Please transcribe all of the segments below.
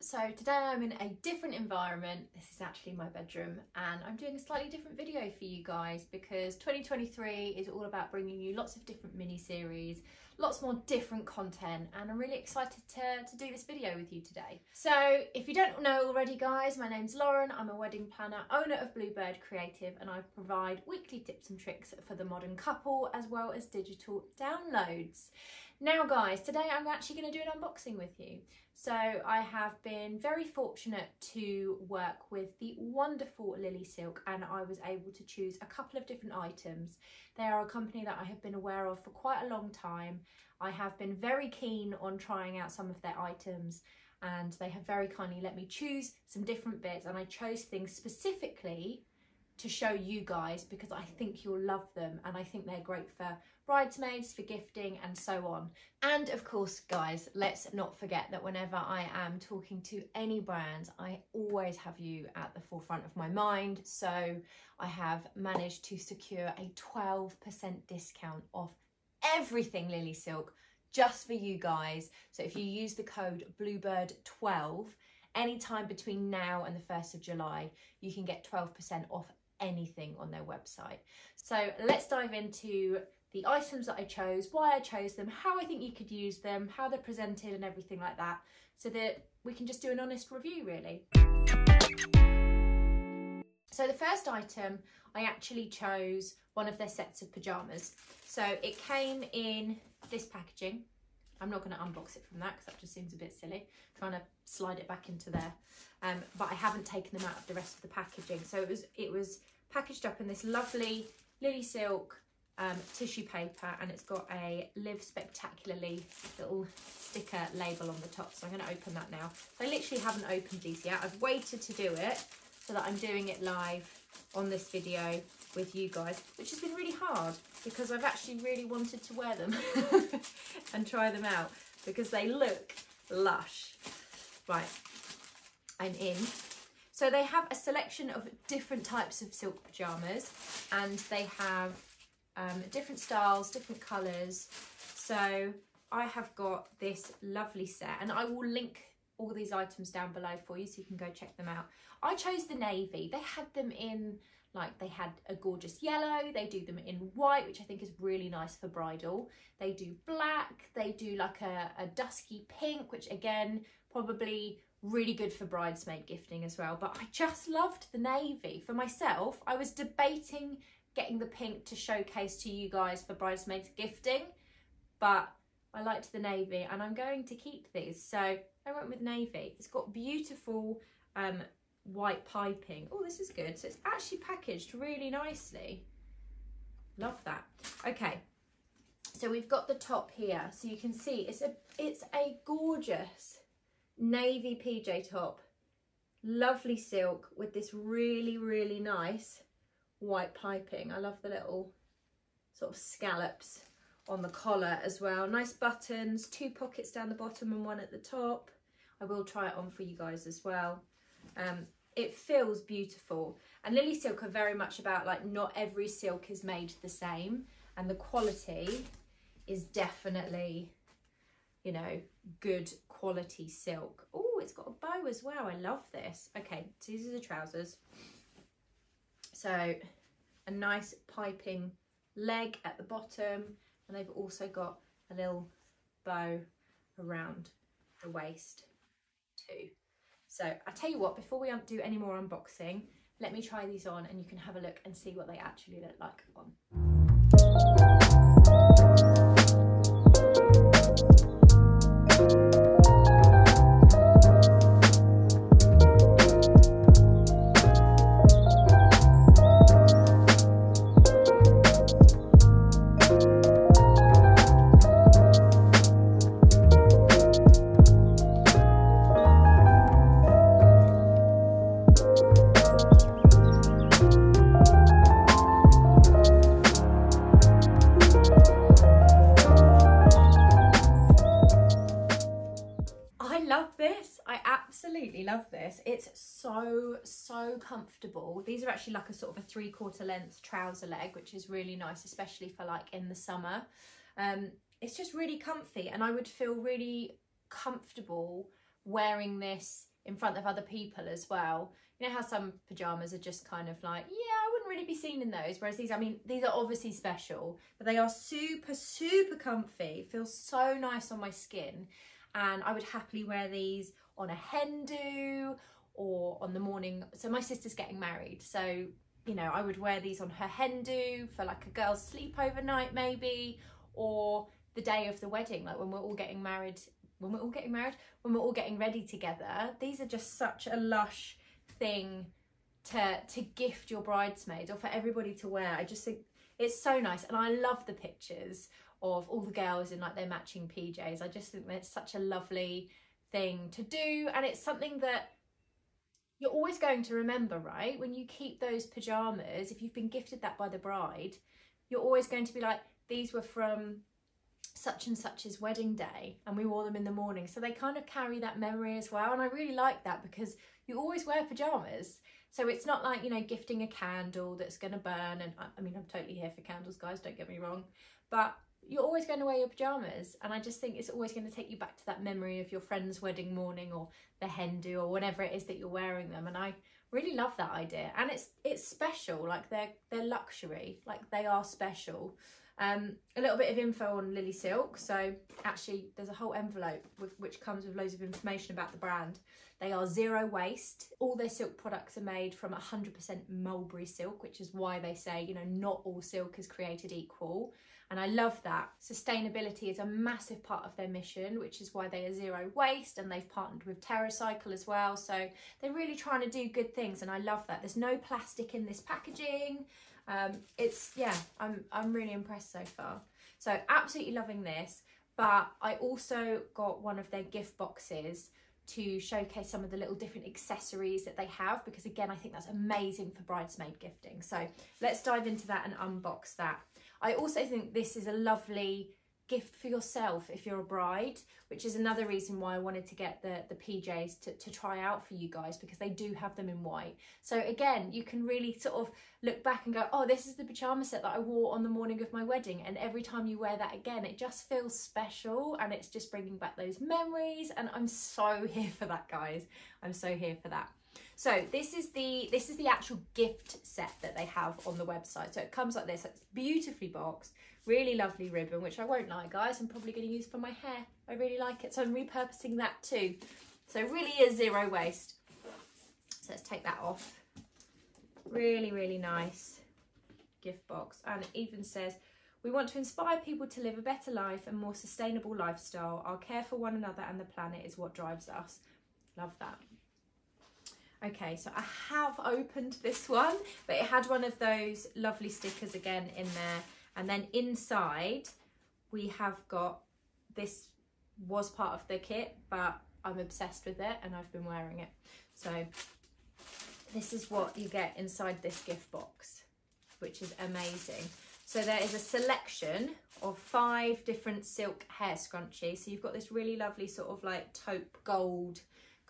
So today I'm in a different environment. This is actually my bedroom and I'm doing a slightly different video for you guys because 2023 is all about bringing you lots of different mini series, lots more different content, and I'm really excited to do this video with you today. So if you don't know already guys, my name's Lauren, I'm a wedding planner, owner of Bluebird Creative, and I provide weekly tips and tricks for the modern couple as well as digital downloads. Now guys, today I'm actually going to do an unboxing with you. So I have been very fortunate to work with the wonderful LilySilk, and I was able to choose a couple of different items. They are a company that I have been aware of for quite a long time. I have been very keen on trying out some of their items and they have very kindly let me choose some different bits, and I chose things specifically to show you guys because I think you'll love them and I think they're great for bridesmaids, for gifting and so on. And of course guys, let's not forget that whenever I am talking to any brands, I always have you at the forefront of my mind. So I have managed to secure a 12% discount off everything LilySilk just for you guys. So if you use the code Bluebird12 anytime between now and the 1st of July, you can get 12% off anything on their website. So let's dive into the items that I chose, why I chose them, how I think you could use them, how they're presented and everything like that, so that we can just do an honest review really. So the first item, I actually chose one of their sets of pajamas. So it came in this packaging. I'm not going to unbox it from that because that just seems a bit silly, trying to slide it back into there. But I haven't taken them out of the rest of the packaging. So it was packaged up in this lovely LilySilk tissue paper, and it's got a Live Spectacularly little sticker label on the top. So I'm going to open that now. I literally haven't opened these yet. I've waited to do it so that I'm doing it live on this video with you guys, which has been really hard because I've actually really wanted to wear them and try them out because they look lush. Right, I'm in. So they have a selection of different types of silk pajamas, and they have different styles, different colours. So I have got this lovely set, and I will link all these items down below for you so you can go check them out. I chose the navy. They had them in, like, they had a gorgeous yellow, they do them in white, which I think is really nice for bridal. They do black, they do like a dusky pink, which again, probably really good for bridesmaid gifting as well. But I just loved the navy. For myself, I was debating getting the pink to showcase to you guys for bridesmaids gifting, but I liked the navy and I'm going to keep these. So I went with navy. It's got beautiful white piping. Oh, this is good. So it's actually packaged really nicely. Love that. Okay, so we've got the top here. So you can see it's a gorgeous navy PJ top, lovely silk with this really, really nice white piping. I love the little sort of scallops on the collar as well. Nice buttons, 2 pockets down the bottom and 1 at the top. I will try it on for you guys as well. It feels beautiful, and LilySilk are very much about, like, not every silk is made the same, and the quality is definitely, you know, good quality silk. Oh, it's got a bow as well. I love this. Okay, so these are the trousers. So a nice piping leg at the bottom, and they've also got a little bow around the waist too. So I tell you what, before we do any more unboxing, let me try these on and you can have a look and see what they actually look like on. Love this. It's so comfortable. These are actually like a sort of a 3/4 length trouser leg, which is really nice, especially for like in the summer. It's just really comfy, and I would feel really comfortable wearing this in front of other people as well. You know how some pyjamas are just kind of like, yeah, I wouldn't really be seen in those. Whereas these, I mean, these are obviously special, but they are super, super comfy. Feels so nice on my skin. And I would happily wear these on a hen do or on the morning. So my sister's getting married. So, you know, I would wear these on her hen do for like a girl's sleepover night maybe, or the day of the wedding, like when we're all getting married, when we're all getting ready together. These are just such a lush thing to gift your bridesmaids or for everybody to wear. I just think it's so nice, and I love the pictures of all the girls in like their matching PJs. I just think that's such a lovely thing to do, and it's something that you're always going to remember, right? When you keep those pyjamas, if you've been gifted that by the bride, you're always going to be like, these were from such and such's wedding day and we wore them in the morning. So they kind of carry that memory as well, and I really like that because you always wear pyjamas. So it's not like, you know, gifting a candle that's going to burn, and I mean, I'm totally here for candles, guys, don't get me wrong, but you're always going to wear your pyjamas, and I just think it's always going to take you back to that memory of your friend's wedding morning or the hen do or whatever it is that you're wearing them. And I really love that idea, and it's special, like they're luxury, like they are special. A little bit of info on LilySilk. So actually there's a whole envelope which comes with loads of information about the brand. They are zero waste. All their silk products are made from 100% mulberry silk, which is why they say, you know, not all silk is created equal. And I love that. Sustainability is a massive part of their mission, which is why they are zero waste, and they've partnered with TerraCycle as well. So they're really trying to do good things, and I love that. There's no plastic in this packaging. I'm really impressed so far. So absolutely loving this. But I also got one of their gift boxes to showcase some of the little different accessories that they have, because again, I think that's amazing for bridesmaid gifting. So let's dive into that and unbox that. I also think this is a lovely gift for yourself if you're a bride, which is another reason why I wanted to get the PJs to try out for you guys, because they do have them in white. So again, you can really sort of look back and go, oh, this is the pyjama set that I wore on the morning of my wedding, and every time you wear that again, it just feels special, and it's just bringing back those memories. And I'm so here for that, guys. I'm so here for that. So this is the actual gift set that they have on the website. So it comes like this. It's beautifully boxed, really lovely ribbon, which I won't lie, guys, I'm probably going to use for my hair. I really like it, so I'm repurposing that too. So it really is zero waste. So let's take that off. Really, really nice gift box. And it even says, we want to inspire people to live a better life and more sustainable lifestyle. Our care for one another and the planet is what drives us. Love that. Okay, so I have opened this one, but it had one of those lovely stickers again in there. And then inside we have got, this was part of the kit, but I'm obsessed with it and I've been wearing it. So this is what you get inside this gift box, which is amazing. So there is a selection of 5 different silk hair scrunchies. So you've got this really lovely sort of like taupe gold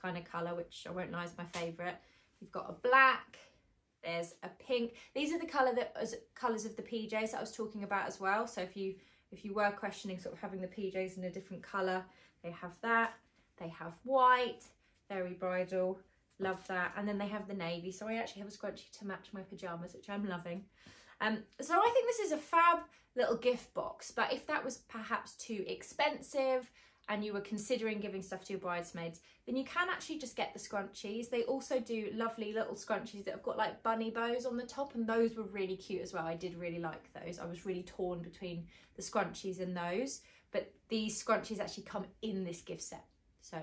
kind of colour, which I won't lie is my favourite. You've got a black, there's a pink. These are the colours of the PJs that I was talking about as well. So if you were questioning sort of having the PJs in a different colour, they have that. They have white, very bridal, love that. And then they have the navy. So I actually have a scrunchie to match my pyjamas, which I'm loving. So I think this is a fab little gift box, but if that was perhaps too expensive and you were considering giving stuff to your bridesmaids, then you can actually just get the scrunchies. They also do lovely little scrunchies that have got like bunny bows on the top, and those were really cute as well. I did really like those. I was really torn between the scrunchies and those, but these scrunchies actually come in this gift set. So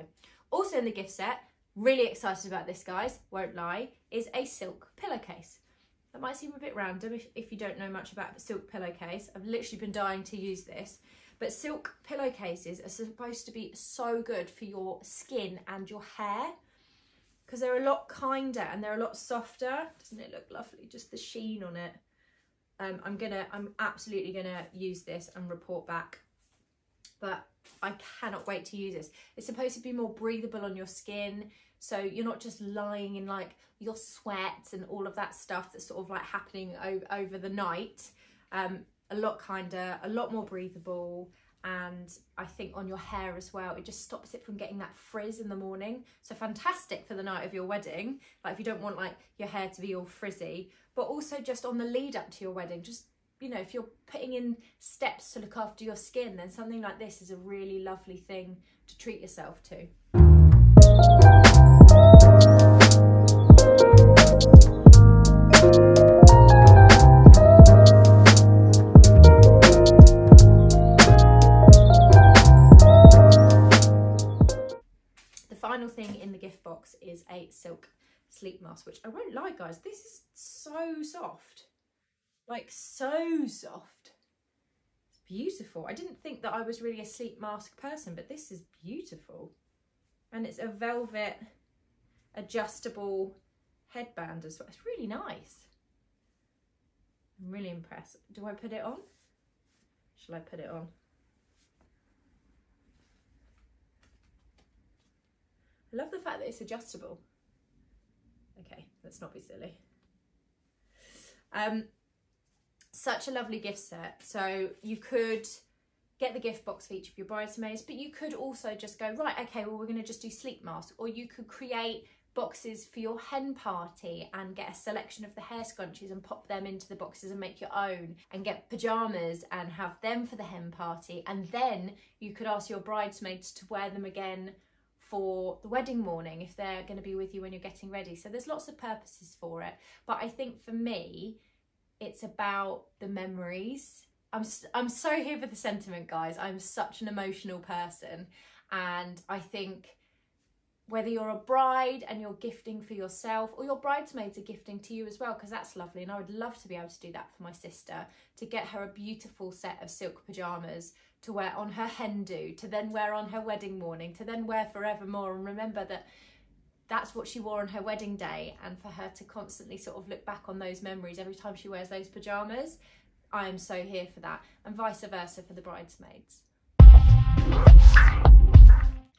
also in the gift set, really excited about this, guys, won't lie, is a silk pillowcase. That might seem a bit random if you don't know much about the silk pillowcase. I've literally been dying to use this. But silk pillowcases are supposed to be so good for your skin and your hair, because they're a lot kinder and they're a lot softer. Doesn't it look lovely? Just the sheen on it. I'm absolutely gonna use this and report back. But I cannot wait to use this. It's supposed to be more breathable on your skin, so you're not just lying in like your sweat and all of that stuff that's sort of like happening over the night. A lot kinder, a lot more breathable, and I think on your hair as well. It just stops it from getting that frizz in the morning. So fantastic for the night of your wedding, like if you don't want like your hair to be all frizzy, but also just on the lead up to your wedding, just, you know, if you're putting in steps to look after your skin, then something like this is a really lovely thing to treat yourself to. The final thing in the gift box is a silk sleep mask, which I won't lie guys, this is so soft. Like so soft. It's beautiful. I didn't think that I was really a sleep mask person, but this is beautiful. And it's a velvet adjustable headband as well. It's really nice. I'm really impressed. Do I put it on? Shall I put it on? I love the fact that it's adjustable. Okay, let's not be silly. Such a lovely gift set. So you could get the gift box for each of your bridesmaids, but you could also just go, right, okay, well, we're going to just do sleep masks, or you could create boxes for your hen party and get a selection of the hair scrunchies and pop them into the boxes and make your own, and get pajamas and have them for the hen party, and then you could ask your bridesmaids to wear them again for the wedding morning if they're going to be with you when you're getting ready. So there's lots of purposes for it, but I think for me it's about the memories. I'm so here for the sentiment, guys. I'm such an emotional person, and I think whether you're a bride and you're gifting for yourself, or your bridesmaids are gifting to you as well, because that's lovely, and I would love to be able to do that for my sister, to get her a beautiful set of silk pyjamas to wear on her hen do, to then wear on her wedding morning, to then wear forevermore, and remember that that's what she wore on her wedding day, and for her to constantly sort of look back on those memories every time she wears those pyjamas. I am so here for that, and vice versa for the bridesmaids.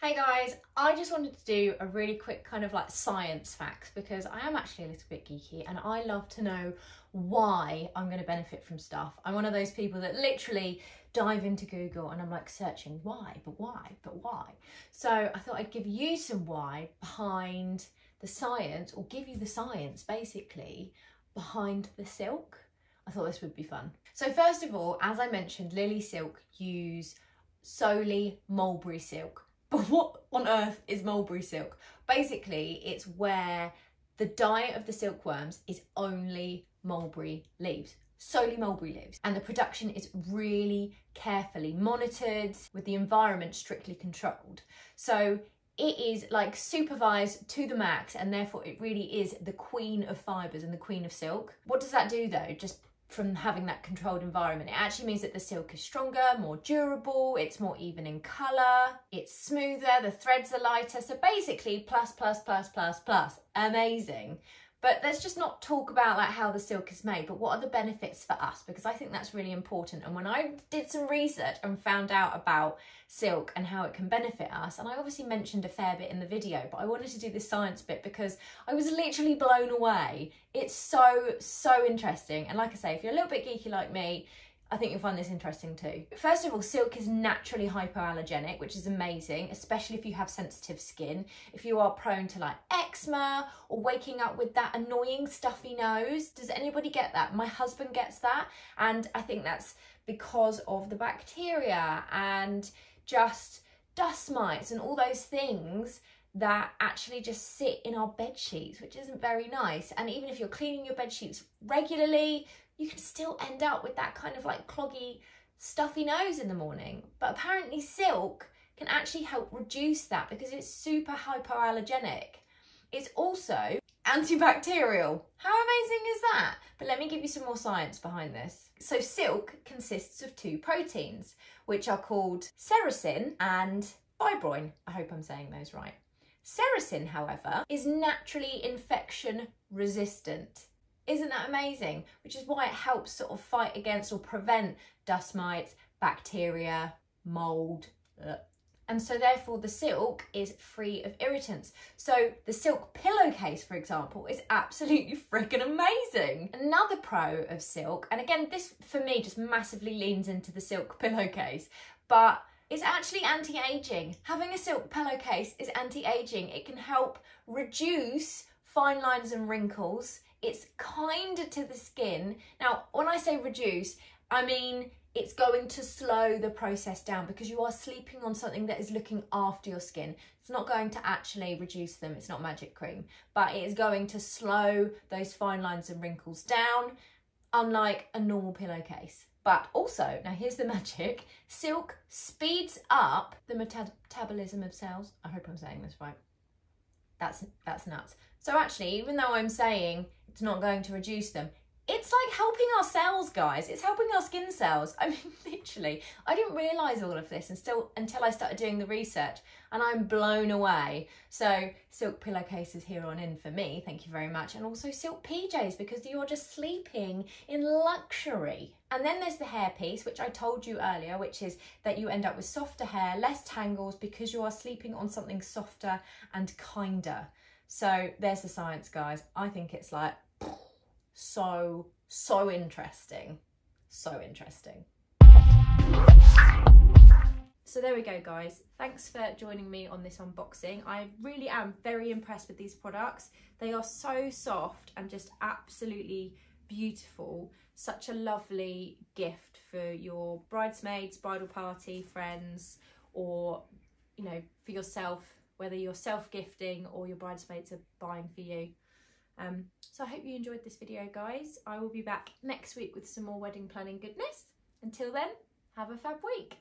Hey guys, I just wanted to do a really quick kind of like science facts, because I am actually a little bit geeky and I love to know why I'm going to benefit from stuff. I'm one of those people that literally dive into Google and I'm like searching why, but why, but why. So I thought I'd give you some why behind the science, or give you the science basically behind the silk. I thought this would be fun. So first of all, as I mentioned, LilySilk use solely mulberry silk. But what on earth is mulberry silk? Basically, it's where the diet of the silkworms is only mulberry leaves, solely mulberry leaves. And the production is really carefully monitored, with the environment strictly controlled. So it is like supervised to the max, and therefore it really is the queen of fibres and the queen of silk. What does that do though? Just from having that controlled environment, it actually means that the silk is stronger, more durable, it's more even in colour, it's smoother, the threads are lighter. So basically plus, plus, plus, plus, plus, amazing. But let's just not talk about like how the silk is made, but what are the benefits for us? Because I think that's really important. And when I did some research and found out about silk and how it can benefit us, and I obviously mentioned a fair bit in the video, but I wanted to do the science bit because I was literally blown away. It's so, so interesting. And like I say, if you're a little bit geeky like me, I think you'll find this interesting too. First of all, silk is naturally hypoallergenic, which is amazing, especially if you have sensitive skin. If you are prone to like eczema or waking up with that annoying stuffy nose. Does anybody get that? My husband gets that, and I think that's because of the bacteria and just dust mites and all those things that actually just sit in our bed sheets, which isn't very nice. And even if you're cleaning your bed sheets regularly, you can still end up with that kind of like cloggy, stuffy nose in the morning. But apparently silk can actually help reduce that because it's super hypoallergenic. It's also antibacterial. How amazing is that? But let me give you some more science behind this. So silk consists of two proteins, which are called sericin and fibroin. I hope I'm saying those right. Sericin, however, is naturally infection resistant. Isn't that amazing? Which is why it helps sort of fight against or prevent dust mites, bacteria, mold. And so therefore the silk is free of irritants. So the silk pillowcase, for example, is absolutely freaking amazing. Another pro of silk, and again, this for me just massively leans into the silk pillowcase, but it's actually anti-aging. Having a silk pillowcase is anti-aging. It can help reduce fine lines and wrinkles. It's kinder to the skin. Now, when I say reduce, I mean it's going to slow the process down because you are sleeping on something that is looking after your skin. It's not going to actually reduce them. It's not magic cream, but it is going to slow those fine lines and wrinkles down, unlike a normal pillowcase. But also, now here's the magic, silk speeds up the metabolism of cells. I hope I'm saying this right. That's nuts. So actually, even though I'm saying it's not going to reduce them, it's like helping our cells, guys. It's helping our skin cells. I mean, literally, I didn't realise all of this until I started doing the research, and I'm blown away. So silk pillowcases here on in for me, thank you very much. And also silk PJs, because you're just sleeping in luxury. And then there's the hair piece, which I told you earlier, which is that you end up with softer hair, less tangles, because you are sleeping on something softer and kinder. So there's the science, guys. I think it's like so interesting. So interesting. So there we go, guys. Thanks for joining me on this unboxing. I really am very impressed with these products. They are so soft and just absolutely beautiful. Such a lovely gift for your bridesmaids, bridal party, friends, or, you know, for yourself, whether you're self-gifting or your bridesmaids are buying for you. So I hope you enjoyed this video, guys. I will be back next week with some more wedding planning goodness. Until then, have a fab week.